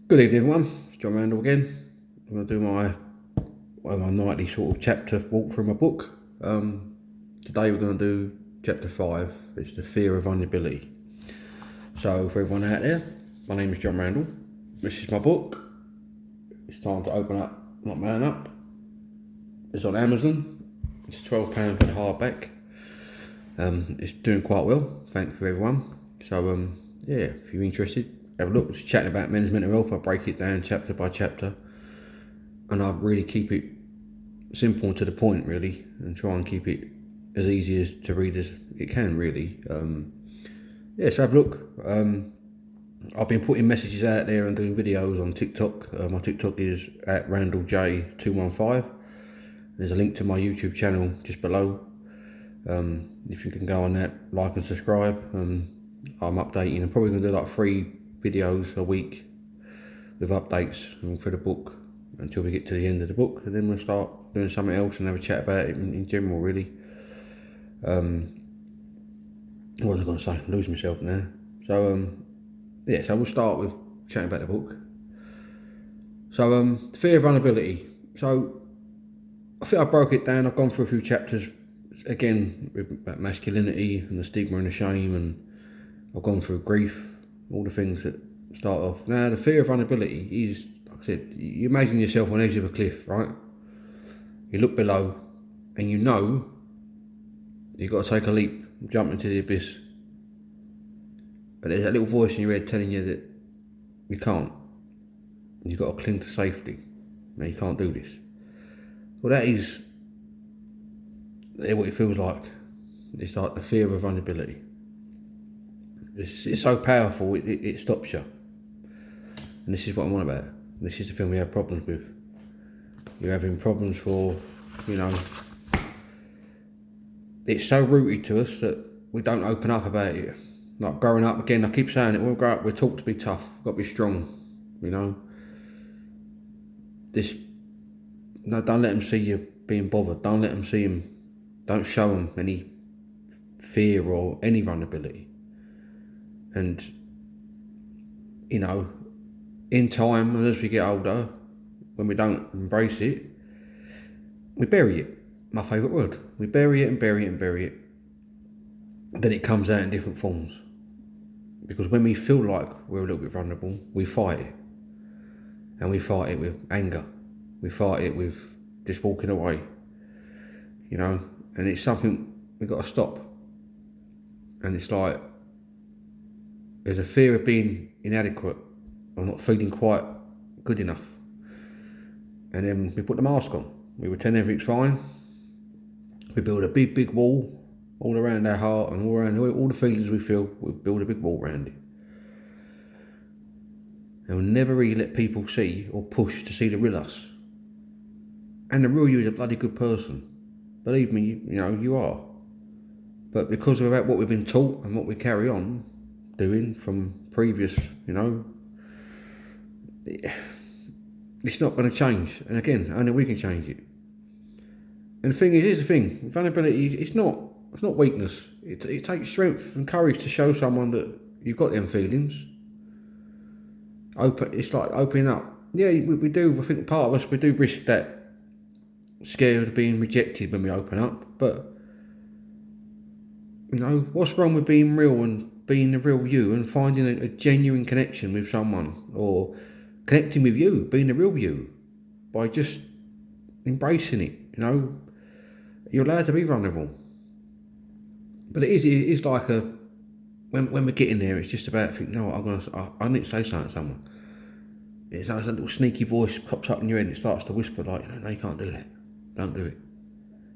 Good evening, everyone. It's John Randall again. I'm going to do my nightly sort of chapter walk through my book. Today we're going to do chapter 5. It's the fear of vulnerability. So for everyone out there, my name is John Randall. This is my book. It's time to open up, not man up. It's on Amazon. It's £12 for the hardback. It's doing quite well. Thanks for everyone. So yeah, if you're interested, have a look. It's chatting about men's mental health. I break it down chapter by chapter, and I really keep it simple and to the point, really, and try and keep it as easy as to read as it can, really. Yeah, so have a look. I've been putting messages out there and doing videos on TikTok. My TikTok is at RandallJ215. There's a link to my YouTube channel just below. If you can go on that, like and subscribe. I'm updating. I'm probably going to do like 3 videos a week with updates for the book until we get to the end of the book, and then we'll start doing something else and have a chat about it in general, really. What was I going to say? I lose myself now. So yeah, so we'll start with chatting about the book. So fear of vulnerability. So I think I broke it down. I've gone through a few chapters again about masculinity and the stigma and the shame, and I've gone through grief, all the things that start off. Now, the fear of vulnerability is, like I said, you imagine yourself on the edge of a cliff, right? You look below and you know you've got to take a leap, jump into the abyss. But there's that little voice in your head telling you that you can't. You've got to cling to safety. No, you can't do this. Well, that is what it feels like. It's like the fear of vulnerability. It's so powerful, it stops you. And this is what I'm on about. This is the thing we have problems with. You're having problems for, it's so rooted to us that we don't open up about it. Like growing up, again, I keep saying it, when we grow up, we're taught to be tough, got to be strong, No, don't let them see you being bothered. Don't let them see them, don't show them any fear or any vulnerability. And, in time, and as we get older, when we don't embrace it, we bury it. My favourite word. We bury it and bury it and bury it. Then it comes out in different forms. Because when we feel like we're a little bit vulnerable, we fight it. And we fight it with anger. We fight it with just walking away. And it's something we've got to stop. And it's like, there's a fear of being inadequate or not feeling quite good enough. And then we put the mask on. We pretend everything's fine. We build a big, big wall all around our heart and all around all the feelings we feel. We build a big wall around it. And we'll never really let people see or push to see the real us. And the real you is a bloody good person. Believe me, you are. But because of what we've been taught and what we carry on doing from previous, it's not going to change. And again, only we can change it. And the thing is, here's the thing: vulnerability, it's not weakness. It takes strength and courage to show someone that you've got them feelings. It's like opening up. Yeah, we do. I think part of us, we do risk that scare of being rejected when we open up. But what's wrong with being real and being the real you and finding a genuine connection with someone, or connecting with you, being the real you, by just embracing it. You're allowed to be vulnerable. But it is like when we're getting there, it's just about thinking, no, I need to say something to someone. It's like a little sneaky voice pops up in your head and it starts to whisper like, no, you can't do that. Don't do it.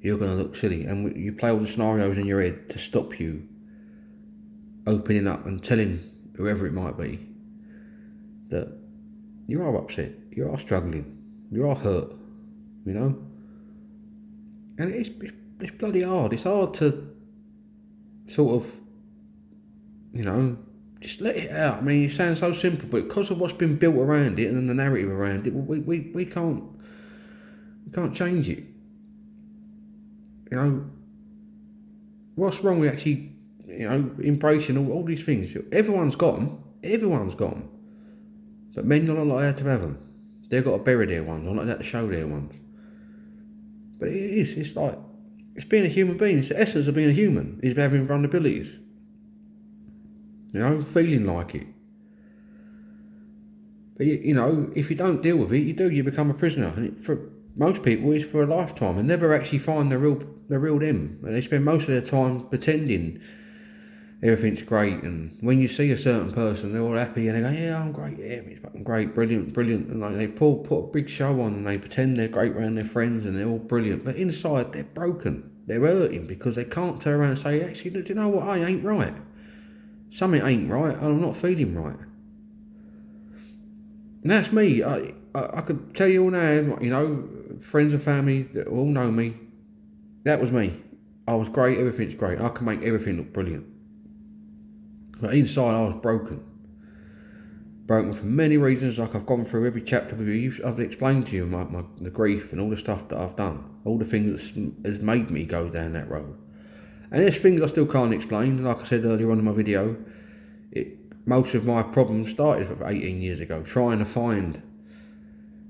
You're going to look silly. And you play all the scenarios in your head to stop you opening up and telling whoever it might be that you are upset, you are struggling, you are hurt, And it's bloody hard. It's hard to sort of, just let it out. I mean, it sounds so simple, but because of what's been built around it and the narrative around it, we can't change it. What's wrong with actually, embracing all these things? Everyone's got them. But men are not allowed to have them. They've got to bury their ones, or not allowed to show their ones. But it is, it's like, it's being a human being. It's the essence of being a human, is having vulnerabilities. You know, feeling like it. But you know, if you don't deal with it, you become a prisoner. And for most people, it's for a lifetime, and never actually find the real them. They spend most of their time pretending everything's great, and when you see a certain person, they're all happy and they go, yeah, I'm great, yeah, it's fucking great, brilliant, and like they put a big show on and they pretend they're great around their friends and they're all brilliant, but inside they're broken, they're hurting because they can't turn around and say, actually, do you know what, I ain't right, something ain't right, I'm not feeling right. And that's me. I could tell you all now, you know, friends and family that all know me, that was me. I was great, everything's great, I can make everything look brilliant. But inside I was broken. Broken for many reasons, like I've gone through every chapter with you. I've explained to you the grief and all the stuff that I've done. All the things that has made me go down that road. And there's things I still can't explain. Like I said earlier on in my video, most of my problems started 18 years ago. Trying to find,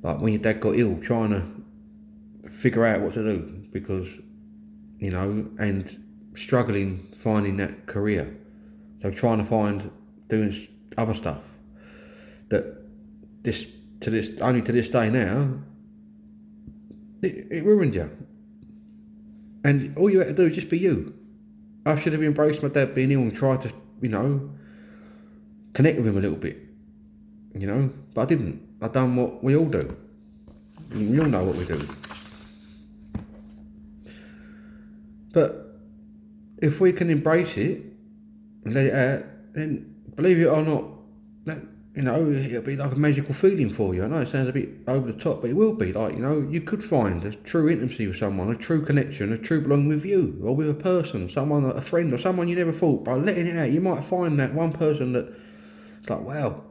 like when your dad got ill, trying to figure out what to do. Because, you know, and struggling finding that career. So trying to find doing other stuff that only to this day now, it ruined you. And all you had to do is just be you. I should have embraced my dad being ill and tried to, you know, connect with him a little bit, you know, but I didn't. I done what we all do. We all know what we do. But if we can embrace it and let it out, then believe it or not, that, you know, it'll be like a magical feeling for you. I know it sounds a bit over the top, but it will be. Like, you know, you could find a true intimacy with someone, a true connection, a true belonging with you, or with a person, someone, a friend, or someone you never thought. By letting it out, you might find that one person that, it's like, wow,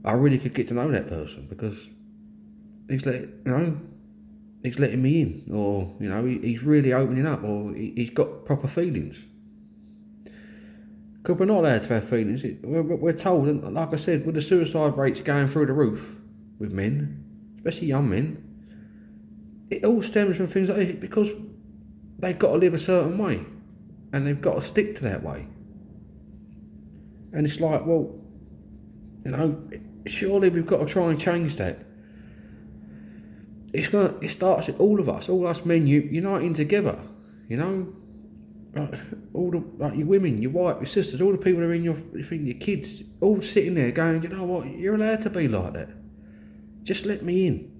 I really could get to know that person because he's letting me in, or, you know, he's really opening up, or he's got proper feelings. Because we're not allowed to have feelings. We're told, and like I said, with the suicide rates going through the roof with men, especially young men, it all stems from things like this because they've got to live a certain way and they've got to stick to that way. And it's like, well, you know, surely we've got to try and change that. It starts at all of us, all us men uniting together, you know. Like your women, your wife, your sisters, all the people that are in your kids, all sitting there going, you know what, you're allowed to be like that. Just let me in.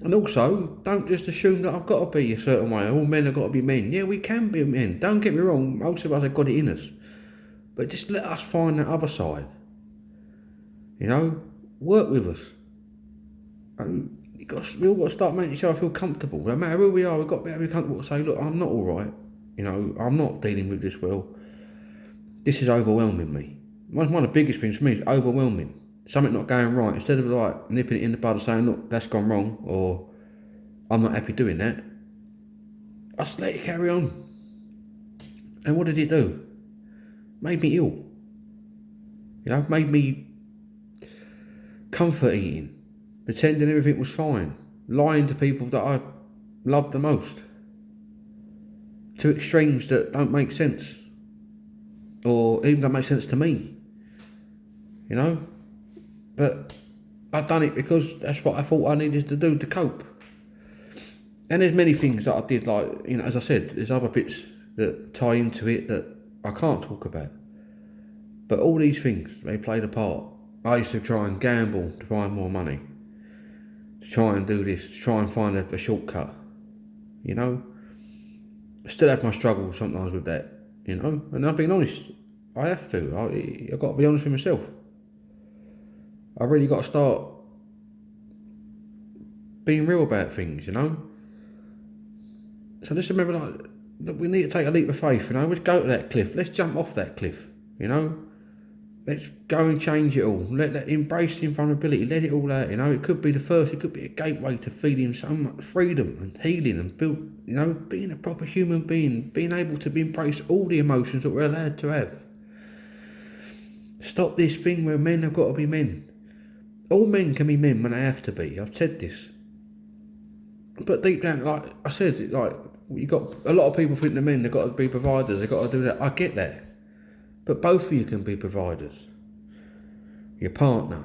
And also, don't just assume that I've got to be a certain way. All men have got to be men. Yeah, we can be men. Don't get me wrong, most of us have got it in us. But just let us find that other side. You know, work with us. We all got to start making each other feel comfortable. No matter who we are, we've got to be able to be comfortable to say, look, I'm not all right. You know, I'm not dealing with this well. This is overwhelming me. One of the biggest things for me is overwhelming. Something not going right. Instead of like nipping it in the bud and saying, look, that's gone wrong, or I'm not happy doing that, I just let it carry on. And what did it do? Made me ill. You know, made me comfort eating, pretending everything was fine, lying to people that I loved the most. To extremes that don't make sense, or even don't make sense to me, you know. But I've done it because that's what I thought I needed to do to cope. And there's many things that I did, like, you know, as I said, there's other bits that tie into it that I can't talk about. But all these things, they played a part. I used to try and gamble to find more money, to try and do this, to try and find a shortcut, you know. I still have my struggles sometimes with that, you know, and I'm being honest, I have to. I've got to be honest with myself. I really got to start being real about things, you know. So just remember, like, we need to take a leap of faith, you know. Let's go to that cliff. Let's jump off that cliff, you know. Let's go and change it all. Let embrace the vulnerability. Let it all out, you know. It could be the first. It could be a gateway to feeling so much freedom and healing and build, you know, being a proper human being, being able to embrace all the emotions that we're allowed to have. Stop this thing where men have got to be men. All men can be men when they have to be. I've said this. But deep down, like I said, like you got a lot of people think the men, they've got to be providers, they've got to do that. I get that. But both of you can be providers. Your partner,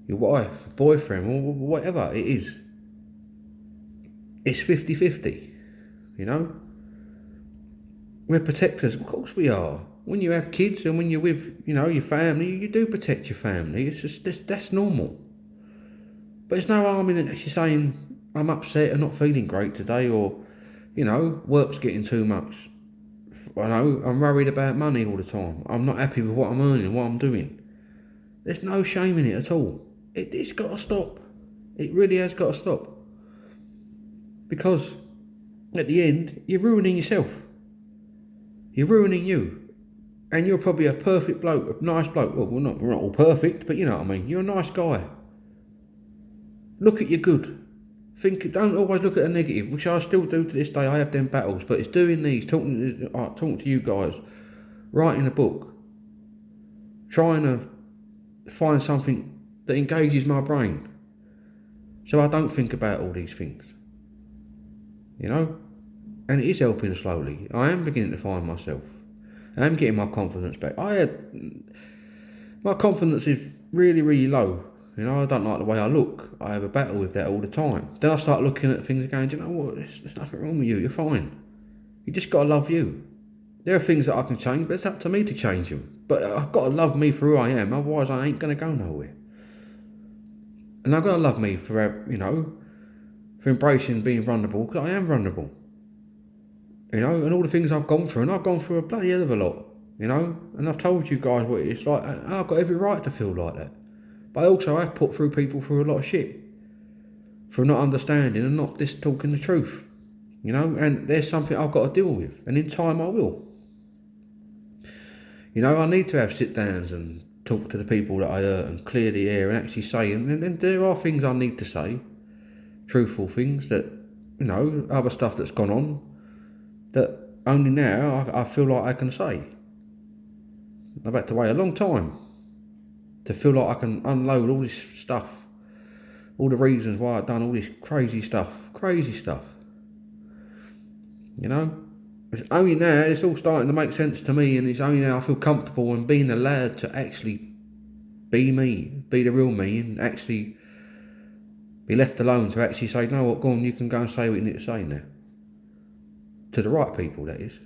your wife, boyfriend, or whatever it is. It's 50-50, you know? We're protectors, of course we are. When you have kids and when you're with, your family, you do protect your family. It's just, that's normal. But there's no harm in it actually saying, I'm upset and not feeling great today, or, work's getting too much. I'm worried about money all the time. I'm not happy with what I'm earning, what I'm doing. There's no shame in it at all. It's got to stop. It really has got to stop. Because at the end, you're ruining yourself. You're ruining you. And you're probably a perfect bloke, a nice bloke. Well, we're not all perfect, but you know what I mean. You're a nice guy. Look at your good. Don't always look at the negative, which I still do to this day. I have them battles, but it's doing these, talking to you guys, writing a book, trying to find something that engages my brain, so I don't think about all these things. And it is helping slowly. I am beginning to find myself. I am getting my confidence back. My confidence is really, really low. I don't like the way I look. I have a battle with that all the time. Then I start looking at things and going, do you know what? There's nothing wrong with you. You're fine. You just got to love you. There are things that I can change, but it's up to me to change them. But I've got to love me for who I am. Otherwise, I ain't going to go nowhere. And I've got to love me for, for embracing being vulnerable, because I am vulnerable. And all the things I've gone through, and I've gone through a bloody hell of a lot, and I've told you guys what it's like, and I've got every right to feel like that. But I also have put through people through a lot of shit for not understanding and not just talking the truth, and there's something I've got to deal with, and in time I will. I need to have sit-downs and talk to the people that I hurt and clear the air and actually say, and then there are things I need to say, truthful things that, other stuff that's gone on, that only now I feel like I can say. I've had to wait a long time to feel like I can unload all this stuff, all the reasons why I've done all this crazy stuff. It's only now it's all starting to make sense to me, and it's only now I feel comfortable in being allowed to actually be me, be the real me, and actually be left alone to actually say, no, what, go on, you can go and say what you need to say now. To the right people, that is.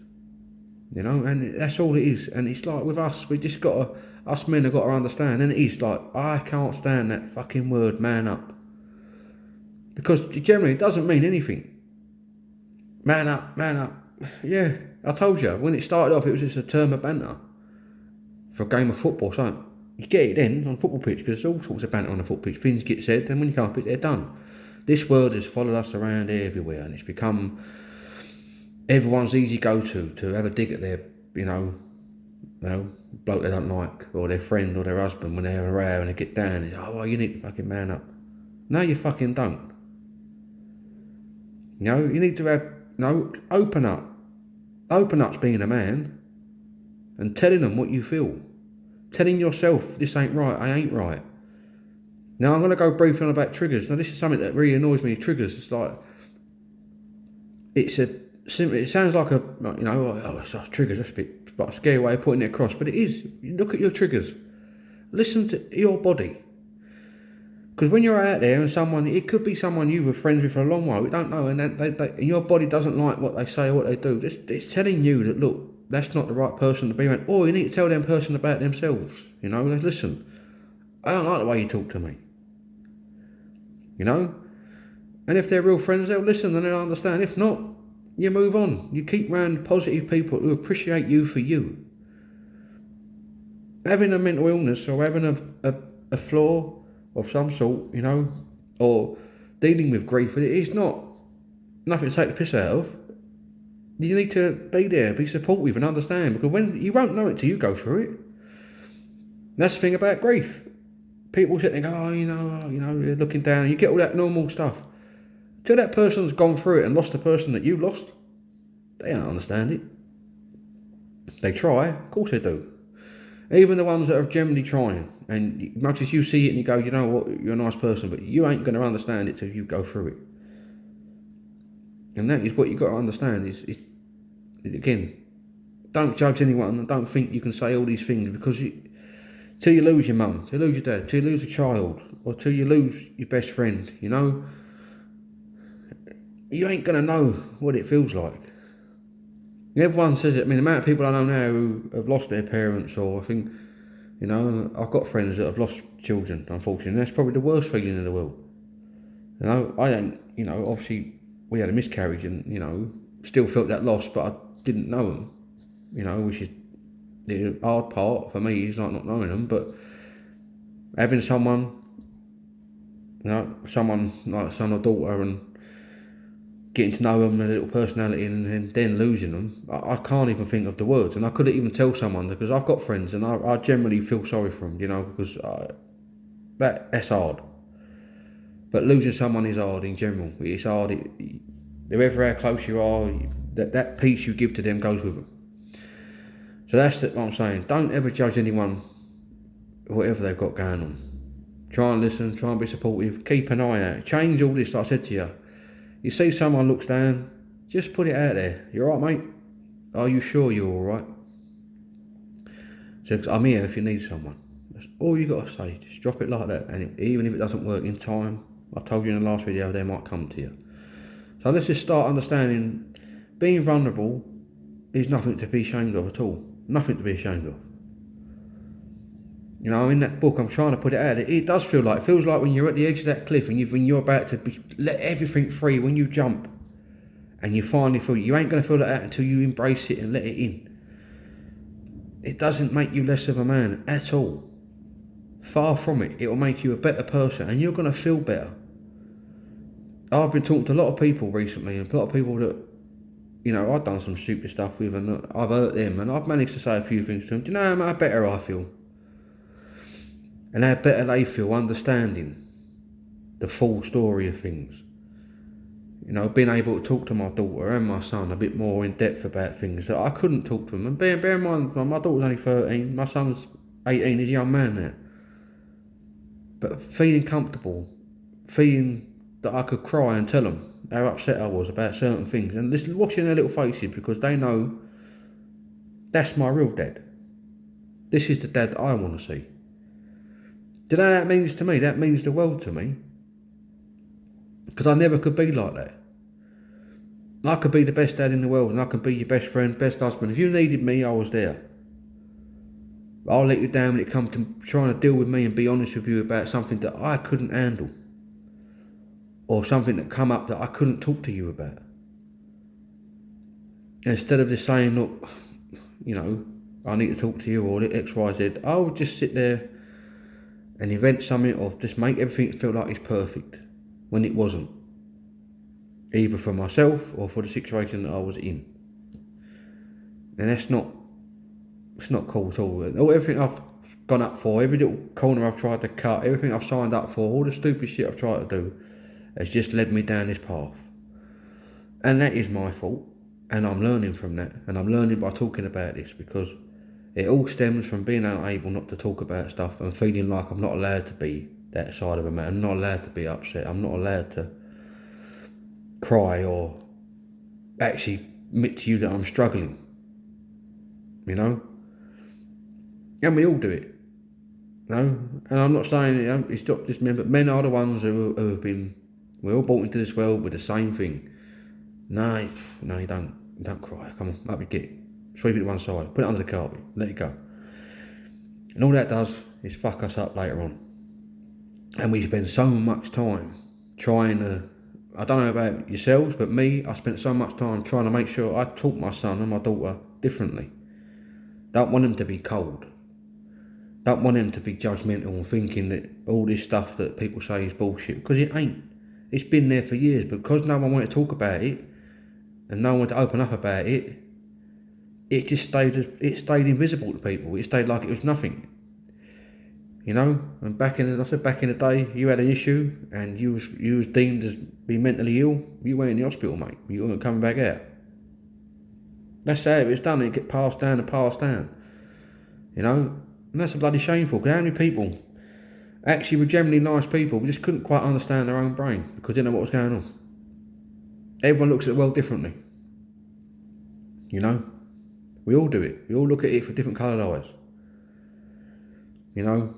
And that's all it is. And it's like with us, us men have got to understand, and it is like, I can't stand that fucking word, man up. Because generally it doesn't mean anything. Man up. Yeah, I told you, when it started off, it was just a term of banter for a game of football, so you get it then on a football pitch, because there's all sorts of banter on a football pitch. Things get said, then when you come up it, they're done. This word has followed us around everywhere, and it's become everyone's easy go-to to have a dig at their, bloke they don't like, or their friend or their husband when they have a row and they get down. And well, you need to fucking man up. No, you fucking don't. You need to have, open up. Open up's being a man and telling them what you feel. Telling yourself, this ain't right, I ain't right. Now, I'm going to go briefly on about triggers. Now, this is something that really annoys me, triggers. It's like, it sounds like it's triggers, that's a bit like a scary way of putting it across, but it is. You look at your triggers. Listen to your body. Because when you're out there and it could be someone you were friends with for a long while, we don't know, and and your body doesn't like what they say or what they do. It's telling you that, look, that's not the right person to be around. Or you need to tell them person about themselves. Listen, I don't like the way you talk to me. And if they're real friends, they'll listen and they'll understand. If not, you move on. You keep around positive people who appreciate you for you. Having a mental illness or having a flaw of some sort, or dealing with grief, it's not nothing to take the piss out of. You need to be there, be supportive and understand, because when you won't know it till you go through it. And that's the thing about grief. People sit there and go, they're looking down, you get all that normal stuff. Till that person's gone through it and lost the person that you lost, they don't understand it. They try, of course they do. Even the ones that are generally trying, And much as you see it and you go, you know what, you're a nice person, but you ain't going to understand it till you go through it. And that is what you've got to understand is again, don't judge anyone and don't think you can say all these things because till you lose your mum, till you lose your dad, till you lose a child, or till you lose your best friend, you know, you ain't going to know what it feels like. Everyone says it. I mean, the amount of people I know now who have lost their parents, or I think, you know, I've got friends that have lost children, unfortunately. That's probably the worst feeling in the world. You know, I ain't, you know, obviously we had a miscarriage and, you know, still felt that loss, but I didn't know them, you know, which is the hard part for me is like not knowing them, but having someone, you know, someone like a son or daughter and getting to know them, their little personality, and then losing them, I can't even think of the words. And I couldn't even tell someone because I've got friends and I generally feel sorry for them, you know, because that's hard. But losing someone is hard in general. It's hard. Whoever how close you are, that peace you give to them goes with them. So that's what I'm saying. Don't ever judge anyone, whatever they've got going on. Try and listen, try and be supportive, keep an eye out. Change all this, like I said to you. You see someone looks down, just put it out there. You alright, mate? Are you sure you're alright? So I'm here if you need someone. That's all you got to say. Just drop it like that. And even if it doesn't work in time, I told you in the last video, they might come to you. So let's just start understanding being vulnerable is nothing to be ashamed of at all. Nothing to be ashamed of. You know, in that book, I'm trying to put it out. It does feel like, it feels like when you're at the edge of that cliff and when you're about to let everything free, when you jump and you finally feel, you ain't going to feel like that until you embrace it and let it in. It doesn't make you less of a man at all. Far from it. It will make you a better person and you're going to feel better. I've been talking to a lot of people recently, and a lot of people that, you know, I've done some stupid stuff with and I've hurt them, and I've managed to say a few things to them. Do you know how better I feel? And how better they feel understanding the full story of things. You know, being able to talk to my daughter and my son a bit more in depth about things that I couldn't talk to them. And bear in mind, my daughter's only 13, my son's 18, he's a young man now. But feeling comfortable, feeling that I could cry and tell them how upset I was about certain things. And listen, watching their little faces because they know that's my real dad. This is the dad that I want to see. Do you know what that means to me? That means the world to me. Because I never could be like that. I could be the best dad in the world and I could be your best friend, best husband. If you needed me, I was there. I'll let you down when it comes to trying to deal with me and be honest with you about something that I couldn't handle. Or something that come up that I couldn't talk to you about. And instead of just saying, look, you know, I need to talk to you or X, Y, Z, I'll just sit there and invent something or just make everything feel like it's perfect when it wasn't. Either for myself or for the situation that I was in. And it's not cool at all. Everything I've gone up for, every little corner I've tried to cut, everything I've signed up for, all the stupid shit I've tried to do has just led me down this path. And that is my fault. And I'm learning from that. And I'm learning by talking about this because it all stems from being unable not to talk about stuff and feeling like I'm not allowed to be that side of a man. I'm not allowed to be upset. I'm not allowed to cry or actually admit to you that I'm struggling. You know? And we all do it. You know? And I'm not saying, you know, it's not just men, but men are the ones who have been, we're all brought into this world with the same thing. No, you don't cry. Come on, up you get. Sweep it to one side, put it under the carpet, let it go. And all that does is fuck us up later on. And we spend so much time trying to, I don't know about yourselves, but me, I spent so much time trying to make sure I taught my son and my daughter differently. Don't want them to be cold. Don't want them to be judgmental and thinking that all this stuff that people say is bullshit, because it ain't. It's been there for years, but because no one wanted to talk about it, and no one wanted to open up about it, it just stayed invisible to people. It stayed like it was nothing. You know, and back in the day, you had an issue and you was deemed as being mentally ill. You went in the hospital, mate. You weren't coming back out. That's how it was done. It get passed down and passed down. You know, And that's a bloody shameful, because how many people actually were generally nice people, but just couldn't quite understand their own brain because they didn't know what was going on. Everyone looks at the world differently. You know? We all do it. We all look at it for different coloured eyes. You know?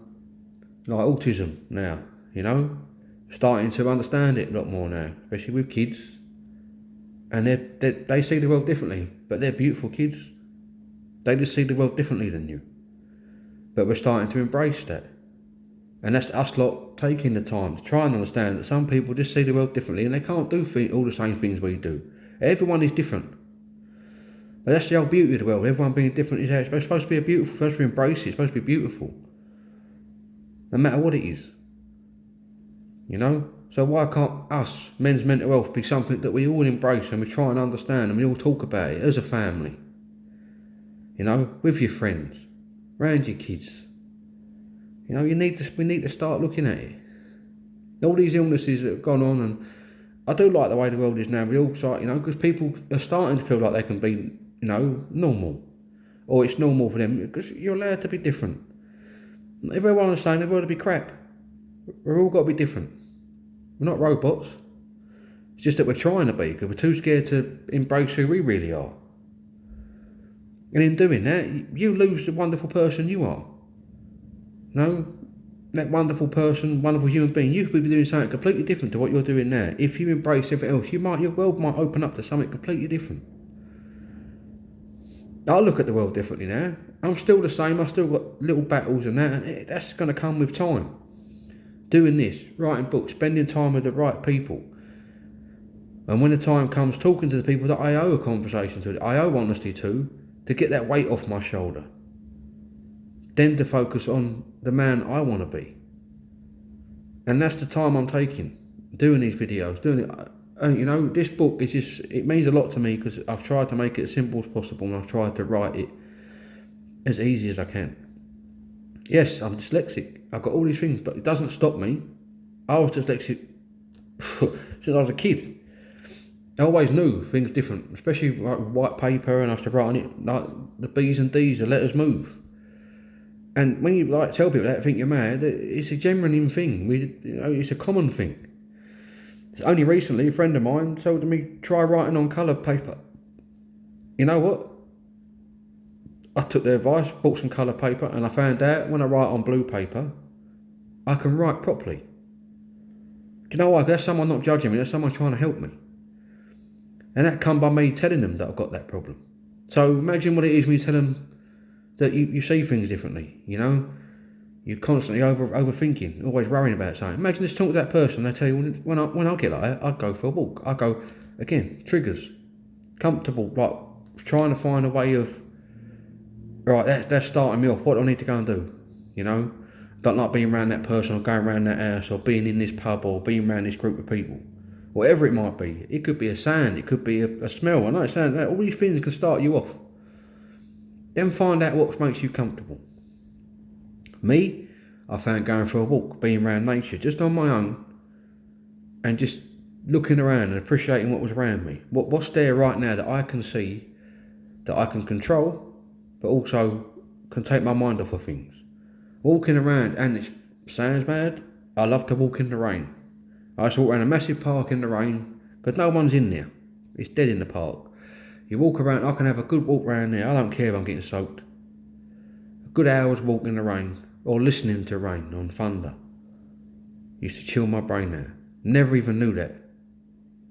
Like autism now, you know? Starting to understand it a lot more now, especially with kids. And they see the world differently, but they're beautiful kids. They just see the world differently than you. But we're starting to embrace that. And that's us lot taking the time to try and understand that some people just see the world differently and they can't do all the same things we do. Everyone is different. But that's the whole beauty of the world. Everyone being different is how it's supposed to be beautiful. It's supposed to be embraced. It's supposed to be beautiful. No matter what it is. You know? So why can't us, men's mental health, be something that we all embrace and we try and understand and we all talk about it as a family? You know? With your friends. Around your kids. You know, we need to start looking at it. All these illnesses that have gone on, and I do like the way the world is now. We all start, you know, because people are starting to feel like they can be, you know, normal. Or it's normal for them, because you're allowed to be different. Everyone is saying the world will be crap. We're all got to be different. We're not robots. It's just that we're trying to be, because we're too scared to embrace who we really are. And in doing that, you lose the wonderful person you are. No, that wonderful person, wonderful human being, you could be doing something completely different to what you're doing now. If you embrace everything else, your world might open up to something completely different. I look at the world differently now. I'm still the same. I've still got little battles and that, and that's going to come with time. Doing this, writing books, spending time with the right people. And when the time comes, talking to the people that I owe a conversation to, that I owe honesty to get that weight off my shoulder. Then to focus on the man I want to be. And that's the time I'm taking, doing these videos, doing it. You know, this book is just, it means a lot to me because I've tried to make it as simple as possible and I've tried to write it as easy as I can. Yes, I'm dyslexic. I've got all these things, but it doesn't stop me. I was dyslexic since I was a kid. I always knew things different, especially like white paper, and I used to write on it like the B's and D's, the letters move. And when you like tell people that, I think you're mad. It's a genuine thing. It's a common thing. It's only recently a friend of mine told me try writing on coloured paper. You know what? I took their advice, bought some coloured paper, and I found out when I write on blue paper, I can write properly. Do you know why? That's someone not judging me. That's someone trying to help me. And that come by me telling them that I've got that problem. So imagine what it is when you tell them that you see things differently, you know? You're constantly overthinking, always worrying about something. Imagine just talking to that person, they tell you, when I get like that, I'd go for a walk. I go, again, triggers, comfortable, like trying to find a way of, right, that's starting me off, what do I need to go and do, you know? Don't like being around that person or going around that house or being in this pub or being around this group of people. Whatever it might be. It could be a sound, it could be a smell. I know it's saying that all these things can start you off. Then find out what makes you comfortable. Me, I found going for a walk, being around nature, just on my own, and just looking around and appreciating what was around me. What's there right now that I can see, that I can control, but also can take my mind off of things. Walking around, and it sounds mad, I love to walk in the rain. I used to walk around a massive park in the rain, because no one's in there. It's dead in the park. You walk around, I can have a good walk around there. I don't care if I'm getting soaked. A good hour's walk in the rain, or listening to rain on thunder. Used to chill my brain out. Never even knew that.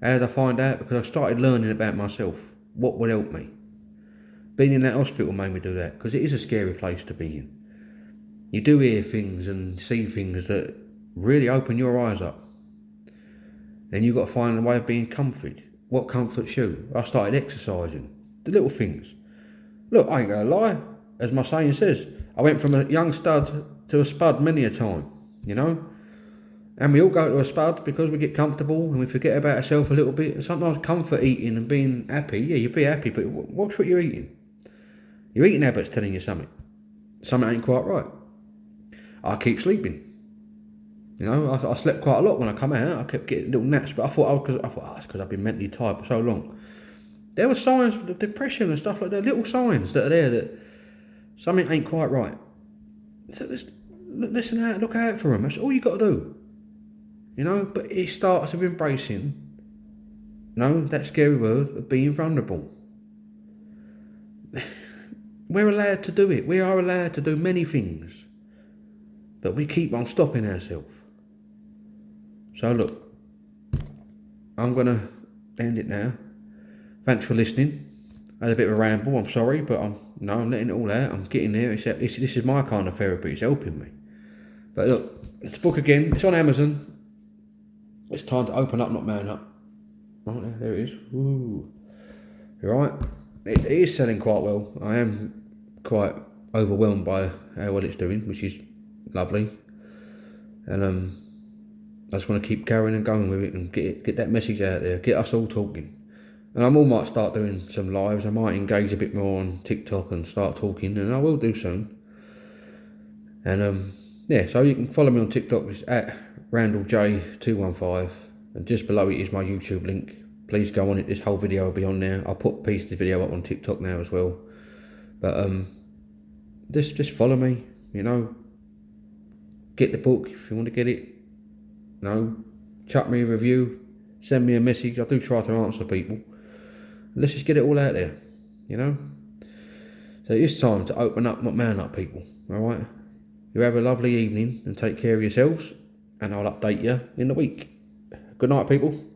How did I find out? Because I started learning about myself. What would help me? Being in that hospital made me do that, because it is a scary place to be in. You do hear things and see things that really open your eyes up. Then you've got to find a way of being comforted. What comforts you? I started exercising. The little things. Look, I ain't going to lie. As my saying says, I went from a young stud to a spud many a time, you know? And we all go to a spud because we get comfortable and we forget about ourselves a little bit. And sometimes comfort eating and being happy, yeah, you'll be happy, but watch what you're eating. Your eating habit's telling you something. Something ain't quite right. I keep sleeping. You know, I slept quite a lot when I come out. I kept getting little naps, but I thought it's because I've been mentally tired for so long. There were signs of depression and stuff like that, little signs that are there that something ain't quite right. So just listen out, look out for them. That's all you got to do. You know, but it starts with embracing, that scary word of being vulnerable. We're allowed to do it. We are allowed to do many things. But we keep on stopping ourselves. So look, I'm going to end it now. Thanks for listening. I had a bit of a ramble, I'm sorry, but I'm letting it all out. I'm getting there. This is my kind of therapy. It's helping me. But look, it's the book again. It's on Amazon. It's time to open up, not man up. Right there it is. Ooh. Right. It is selling quite well. I am quite overwhelmed by how well it's doing, which is lovely. And I just want to keep carrying and going with it and get that message out there. Get us all talking. And I might start doing some lives. I might engage a bit more on TikTok and start talking, and I will do soon. And so you can follow me on TikTok. It's at RandallJ215, and just below it is my YouTube link. Please go on it. This whole video will be on there. I'll put a piece of the video up on TikTok now as well. But just follow me. Get the book if you want to get it. Chuck me a review. Send me a message. I do try to answer people. Let's just get it all out there, So it's time to open up, not man up, people, alright? You have a lovely evening and take care of yourselves, and I'll update you in the week. Good night, people.